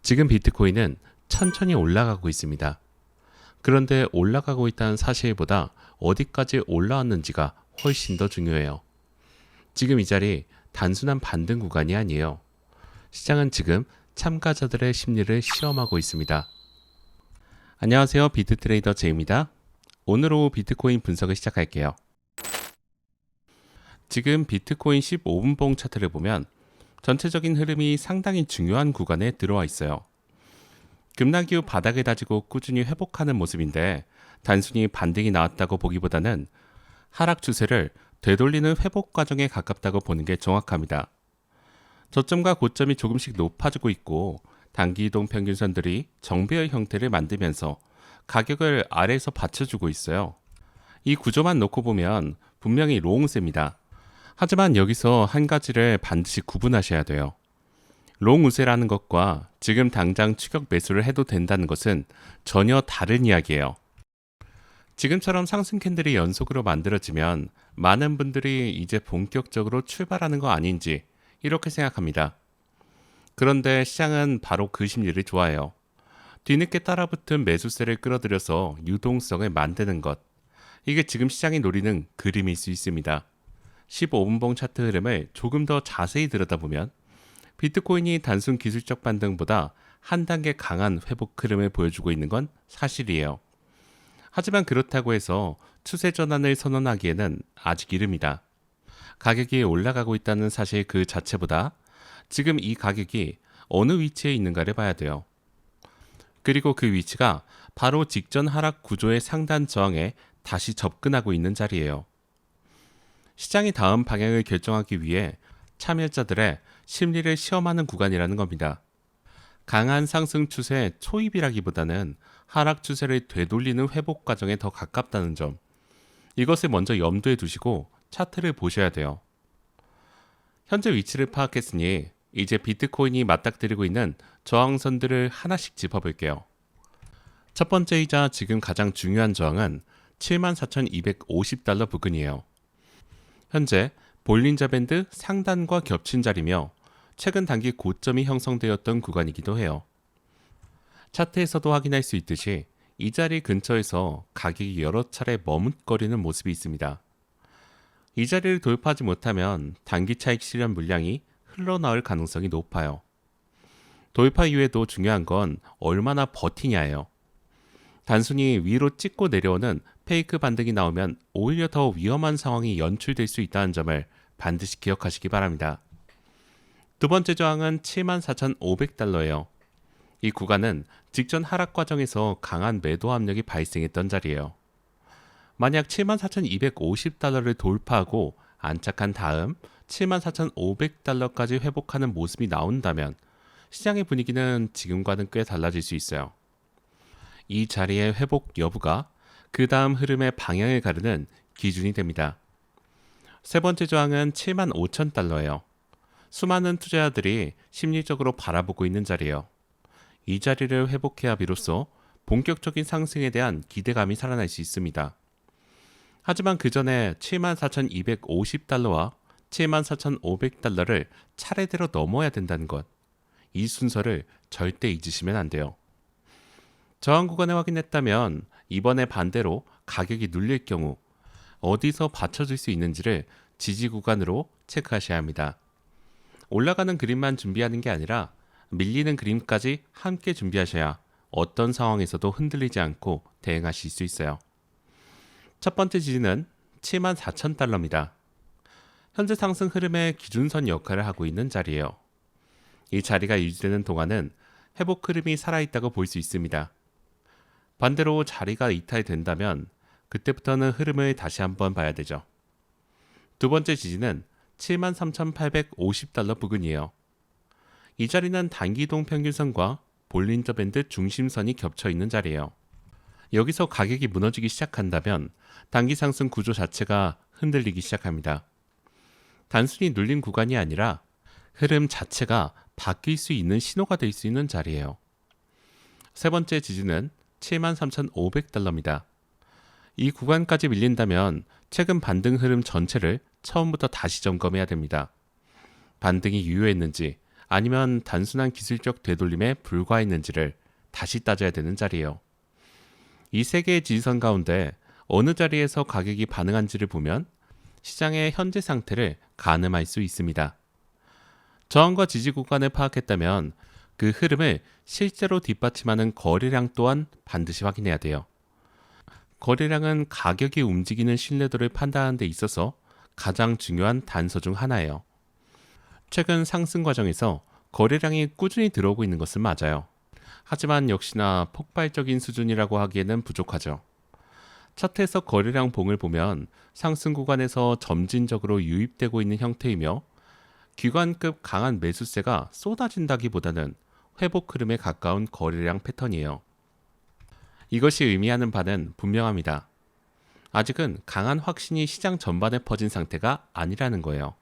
지금 비트코인은 천천히 올라가고 있습니다. 그런데 올라가고 있다는 사실보다 어디까지 올라왔는지가 훨씬 더 중요해요. 지금 이 자리 단순한 반등 구간이 아니에요. 시장은 지금 참가자들의 심리를 시험하고 있습니다. 안녕하세요. 비트트레이더 제이입니다. 오늘 오후 비트코인 분석을 시작할게요. 지금 비트코인 15분봉 차트를 보면 전체적인 흐름이 상당히 중요한 구간에 들어와 있어요. 급락 이후 바닥을 다지고 꾸준히 회복하는 모습인데 단순히 반등이 나왔다고 보기보다는 하락 추세를 되돌리는 회복 과정에 가깝다고 보는 게 정확합니다. 저점과 고점이 조금씩 높아지고 있고 단기 이동 평균선들이 정배열 형태를 만들면서 가격을 아래에서 받쳐주고 있어요. 이 구조만 놓고 보면 분명히 롱우세입니다. 하지만 여기서 한 가지를 반드시 구분하셔야 돼요. 롱우세라는 것과 지금 당장 추격 매수를 해도 된다는 것은 전혀 다른 이야기예요. 지금처럼 상승 캔들이 연속으로 만들어지면 많은 분들이 이제 본격적으로 출발하는 거 아닌지 이렇게 생각합니다. 그런데 시장은 바로 그 심리를 좋아해요. 뒤늦게 따라붙은 매수세를 끌어들여서 유동성을 만드는 것. 이게 지금 시장이 노리는 그림일 수 있습니다. 15분봉 차트 흐름을 조금 더 자세히 들여다보면 비트코인이 단순 기술적 반등보다 한 단계 강한 회복 흐름을 보여주고 있는 건 사실이에요. 하지만 그렇다고 해서 추세 전환을 선언하기에는 아직 이릅니다. 가격이 올라가고 있다는 사실 그 자체보다 지금 이 가격이 어느 위치에 있는가를 봐야 돼요. 그리고 그 위치가 바로 직전 하락 구조의 상단 저항에 다시 접근하고 있는 자리예요. 시장이 다음 방향을 결정하기 위해 참여자들의 심리를 시험하는 구간이라는 겁니다. 강한 상승 추세 초입이라기보다는 하락 추세를 되돌리는 회복 과정에 더 가깝다는 점. 이것을 먼저 염두에 두시고 차트를 보셔야 돼요. 현재 위치를 파악했으니 이제 비트코인이 맞닥뜨리고 있는 저항선들을 하나씩 짚어볼게요. 첫 번째이자 지금 가장 중요한 저항은 74,250달러 부근이에요. 현재 볼린저 밴드 상단과 겹친 자리며 최근 단기 고점이 형성되었던 구간이기도 해요. 차트에서도 확인할 수 있듯이 이 자리 근처에서 가격이 여러 차례 머뭇거리는 모습이 있습니다. 이 자리를 돌파하지 못하면 단기 차익 실현 물량이 흘러나올 가능성이 높아요. 돌파 이후에도 중요한 건 얼마나 버티냐예요. 단순히 위로 찍고 내려오는 페이크 반등이 나오면 오히려 더 위험한 상황이 연출될 수 있다는 점을 반드시 기억하시기 바랍니다. 두 번째 저항은 74,500달러예요. 이 구간은 직전 하락 과정에서 강한 매도 압력이 발생했던 자리예요. 만약 74,250달러를 돌파하고 안착한 다음 74,500달러까지 회복하는 모습이 나온다면 시장의 분위기는 지금과는 꽤 달라질 수 있어요. 이 자리의 회복 여부가 그 다음 흐름의 방향을 가르는 기준이 됩니다. 세 번째 저항은 75,000달러예요. 수많은 투자자들이 심리적으로 바라보고 있는 자리예요. 이 자리를 회복해야 비로소 본격적인 상승에 대한 기대감이 살아날 수 있습니다. 하지만 그 전에 74,250달러와 74,500달러를 차례대로 넘어야 된다는 것. 이 순서를 절대 잊으시면 안 돼요. 저항 구간을 확인했다면 이번에 반대로 가격이 눌릴 경우 어디서 받쳐줄 수 있는지를 지지 구간으로 체크하셔야 합니다. 올라가는 그림만 준비하는 게 아니라 밀리는 그림까지 함께 준비하셔야 어떤 상황에서도 흔들리지 않고 대응하실 수 있어요. 첫 번째 지지는 74,000달러입니다. 현재 상승 흐름의 기준선 역할을 하고 있는 자리예요. 이 자리가 유지되는 동안은 회복 흐름이 살아있다고 볼 수 있습니다. 반대로 자리가 이탈된다면 그때부터는 흐름을 다시 한번 봐야 되죠. 두 번째 지지는 73,850달러 부근이에요. 이 자리는 단기 이동 평균선과 볼린저 밴드 중심선이 겹쳐 있는 자리예요. 여기서 가격이 무너지기 시작한다면 단기 상승 구조 자체가 흔들리기 시작합니다. 단순히 눌린 구간이 아니라 흐름 자체가 바뀔 수 있는 신호가 될 수 있는 자리예요. 세 번째 지지는 73,500달러입니다. 이 구간까지 밀린다면 최근 반등 흐름 전체를 처음부터 다시 점검해야 됩니다. 반등이 유효했는지 아니면 단순한 기술적 되돌림에 불과했는지를 다시 따져야 되는 자리예요. 이 세 개의 지지선 가운데 어느 자리에서 가격이 반응한지를 보면 시장의 현재 상태를 가늠할 수 있습니다. 저항과 지지 구간을 파악했다면 그 흐름을 실제로 뒷받침하는 거래량 또한 반드시 확인해야 돼요. 거래량은 가격이 움직이는 신뢰도를 판단하는 데 있어서 가장 중요한 단서 중 하나예요. 최근 상승 과정에서 거래량이 꾸준히 들어오고 있는 것은 맞아요. 하지만 역시나 폭발적인 수준이라고 하기에는 부족하죠. 차트에서 거래량 봉을 보면 상승 구간에서 점진적으로 유입되고 있는 형태이며 기관급 강한 매수세가 쏟아진다기보다는 회복 흐름에 가까운 거래량 패턴이에요. 이것이 의미하는 바는 분명합니다. 아직은 강한 확신이 시장 전반에 퍼진 상태가 아니라는 거예요.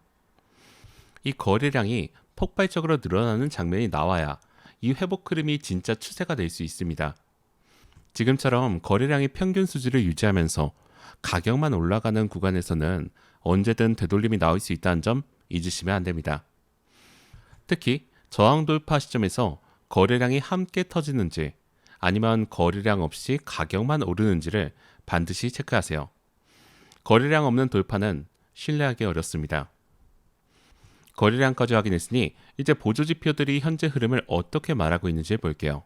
이 거래량이 폭발적으로 늘어나는 장면이 나와야 이 회복 흐름이 진짜 추세가 될 수 있습니다. 지금처럼 거래량이 평균 수준을 유지하면서 가격만 올라가는 구간에서는 언제든 되돌림이 나올 수 있다는 점 잊으시면 안 됩니다. 특히 저항 돌파 시점에서 거래량이 함께 터지는지 아니면 거래량 없이 가격만 오르는지를 반드시 체크하세요. 거래량 없는 돌파는 신뢰하기 어렵습니다. 거래량까지 확인했으니 이제 보조지표들이 현재 흐름을 어떻게 말하고 있는지 볼게요.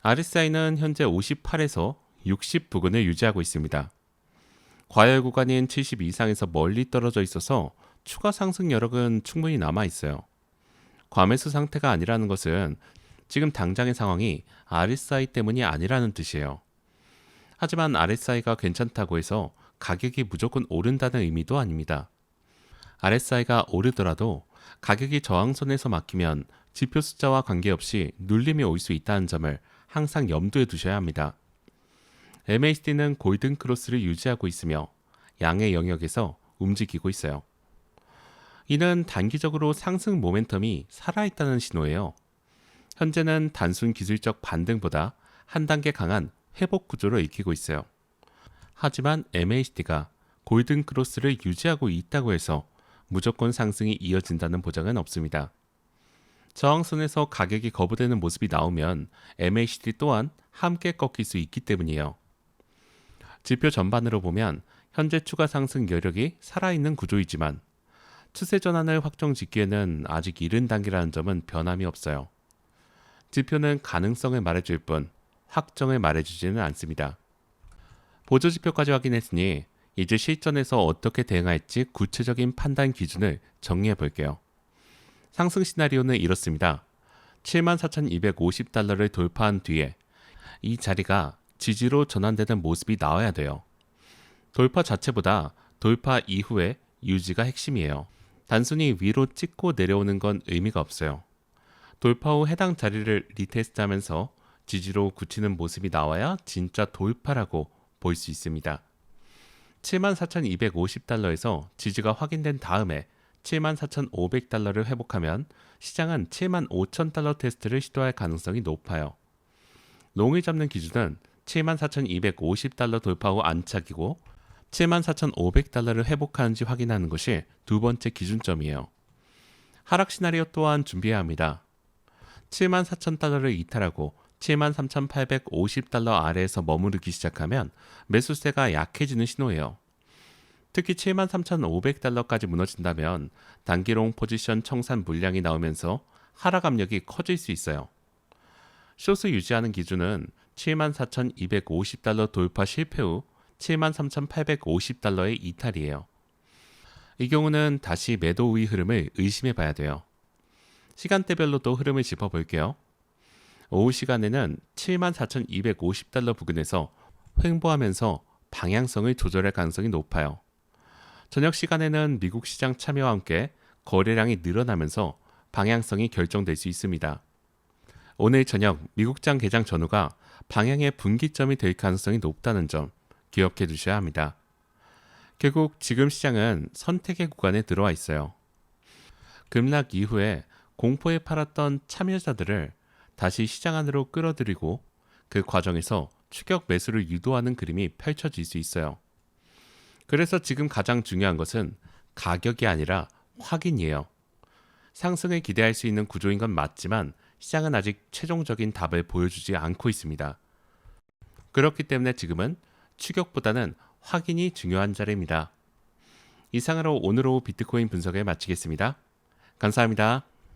RSI는 현재 58에서 60 부근을 유지하고 있습니다. 과열 구간인 70 이상에서 멀리 떨어져 있어서 추가 상승 여력은 충분히 남아 있어요. 과매수 상태가 아니라는 것은 지금 당장의 상황이 RSI 때문이 아니라는 뜻이에요. 하지만 RSI가 괜찮다고 해서 가격이 무조건 오른다는 의미도 아닙니다. RSI가 오르더라도 가격이 저항선에서 막히면 지표 숫자와 관계없이 눌림이 올 수 있다는 점을 항상 염두에 두셔야 합니다. MACD는 골든 크로스를 유지하고 있으며 양의 영역에서 움직이고 있어요. 이는 단기적으로 상승 모멘텀이 살아있다는 신호예요. 현재는 단순 기술적 반등보다 한 단계 강한 회복 구조로 익히고 있어요. 하지만 MACD가 골든 크로스를 유지하고 있다고 해서 무조건 상승이 이어진다는 보장은 없습니다. 저항선에서 가격이 거부되는 모습이 나오면 MACD 또한 함께 꺾일 수 있기 때문이에요. 지표 전반으로 보면 현재 추가 상승 여력이 살아있는 구조이지만 추세 전환을 확정짓기에는 아직 이른 단계라는 점은 변함이 없어요. 지표는 가능성을 말해줄 뿐 확정을 말해주지는 않습니다. 보조지표까지 확인했으니 이제 실전에서 어떻게 대응할지 구체적인 판단 기준을 정리해 볼게요. 상승 시나리오는 이렇습니다. 74,250달러를 돌파한 뒤에 이 자리가 지지로 전환되는 모습이 나와야 돼요. 돌파 자체보다 돌파 이후에 유지가 핵심이에요. 단순히 위로 찍고 내려오는 건 의미가 없어요. 돌파 후 해당 자리를 리테스트하면서 지지로 굳히는 모습이 나와야 진짜 돌파라고 볼 수 있습니다. 74,250달러에서 지지가 확인된 다음에 74,500달러를 회복하면 시장은 75,000달러 테스트를 시도할 가능성이 높아요. 롱을 잡는 기준은 74,250달러 돌파 후 안착이고 74,500달러를 회복하는지 확인하는 것이 두 번째 기준점이에요. 하락 시나리오 또한 준비해야 합니다. 74,000달러를 이탈하고 73,850달러 아래에서 머무르기 시작하면 매수세가 약해지는 신호예요. 특히 73,500달러까지 무너진다면 단기롱 포지션 청산 물량이 나오면서 하락 압력이 커질 수 있어요. 숏을 유지하는 기준은 74,250달러 돌파 실패 후 73,850달러의 이탈이에요. 이 경우는 다시 매도 우위 흐름을 의심해 봐야 돼요. 시간대별로도 흐름을 짚어볼게요. 오후 시간에는 74,250달러 부근에서 횡보하면서 방향성을 조절할 가능성이 높아요. 저녁 시간에는 미국 시장 참여와 함께 거래량이 늘어나면서 방향성이 결정될 수 있습니다. 오늘 저녁 미국장 개장 전후가 방향의 분기점이 될 가능성이 높다는 점 기억해 두셔야 합니다. 결국 지금 시장은 선택의 구간에 들어와 있어요. 급락 이후에 공포에 팔았던 참여자들을 다시 시장 안으로 끌어들이고 그 과정에서 추격 매수를 유도하는 그림이 펼쳐질 수 있어요. 그래서 지금 가장 중요한 것은 가격이 아니라 확인이에요. 상승을 기대할 수 있는 구조인 건 맞지만 시장은 아직 최종적인 답을 보여주지 않고 있습니다. 그렇기 때문에 지금은 추격보다는 확인이 중요한 자리입니다. 이상으로 오늘 오후 비트코인 분석을 마치겠습니다. 감사합니다.